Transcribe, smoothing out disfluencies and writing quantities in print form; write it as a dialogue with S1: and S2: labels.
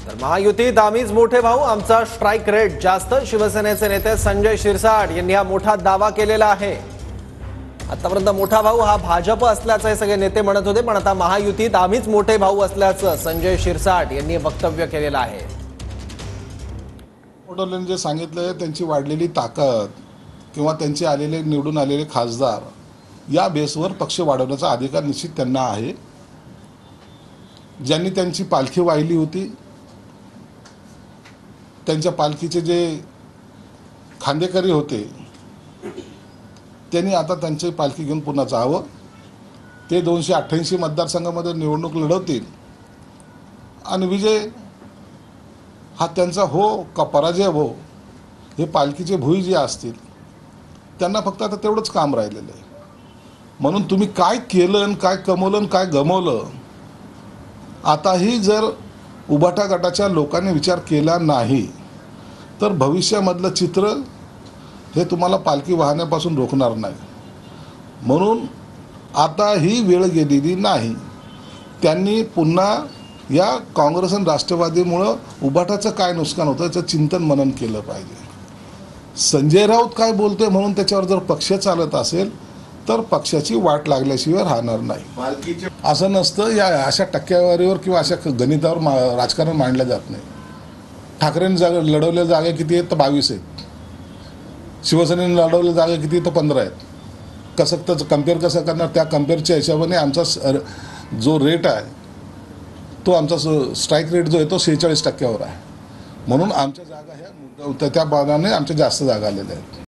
S1: तर महायुतीत आम्हीच मोठे भाऊ, आमचा स्ट्राइक रेट जास्त. शिवसेनेचे नेते संजय शिरसाट यांनी हा मोठा दावा केलेला आहे. आतापर्यंत मोठा भाऊ हा भाजप असल्याचं हे सगळे नेते म्हणत होते, पण आता महायुतीत आम्हीच मोठे भाऊ असल्याचं संजय शिरसाट यांनी वक्तव्य केलेलं आहे.
S2: पटोलेंनी जे सांगितलं त्यांची वाढलेली ताकद किंवा त्यांचे आलेले निवडून आलेले खासदार या बेसवर पक्ष वाढवण्याचा अधिकार निश्चित त्यांना आहे. ज्यांनी त्यांची पालखी वाहिली होती, त्यांच्या पालखीचे जे खांदेकरी होते, त्यांनी आता त्यांची पालखी घेऊन पुन्हा जावं. ते 288 मतदारसंघामध्ये निवडणूक लढवतील आणि विजय हा त्यांचा हो का पराजय हो, हे पालखीचे भुई जे असतील त्यांना फक्त आता तेवढंच काम राहिलेलं आहे. म्हणून तुम्ही काय केलं आणि काय कमवलं आणि काय गमवलं, आताही जर उभाटा गटाच्या लोकांनी विचार केला नाही तर भविष्यामधलं चित्र हे तुम्हाला पालखी वाहण्यापासून रोखणार नाही. म्हणून आता ही वेळ गेलेली नाही. त्यांनी पुन्हा या काँग्रेस आणि राष्ट्रवादीमुळं उभाटाचं काय नुकसान होतं याचं चिंतन मनन केलं पाहिजे. संजय राऊत काय बोलतोय म्हणून त्याच्यावर जर पक्ष चालत असेल तर पक्षाची वाट लागल्याशिवाय राहणार नाही. असं नसतं. या अशा टक्केवारीवर किंवा अशा गणितावर राजकारण मांडलं जात नाही. ठाकरेंनी लढवलेल्या जागा किती आहेत तर 22 आहेत. शिवसेनेने लढवलेल्या जागा किती तर 15 आहेत. कसं तर कम्पेअर कसं करणार, त्या कम्पेअरच्या हिशोबाने आमचा जो रेट आहे तो आमचा स्ट्राईक रेट जो आहे तो 46% आहे. म्हणून आमच्या जागा ह्या त्या बाजाने आमच्या जास्त जागा आलेल्या आहेत.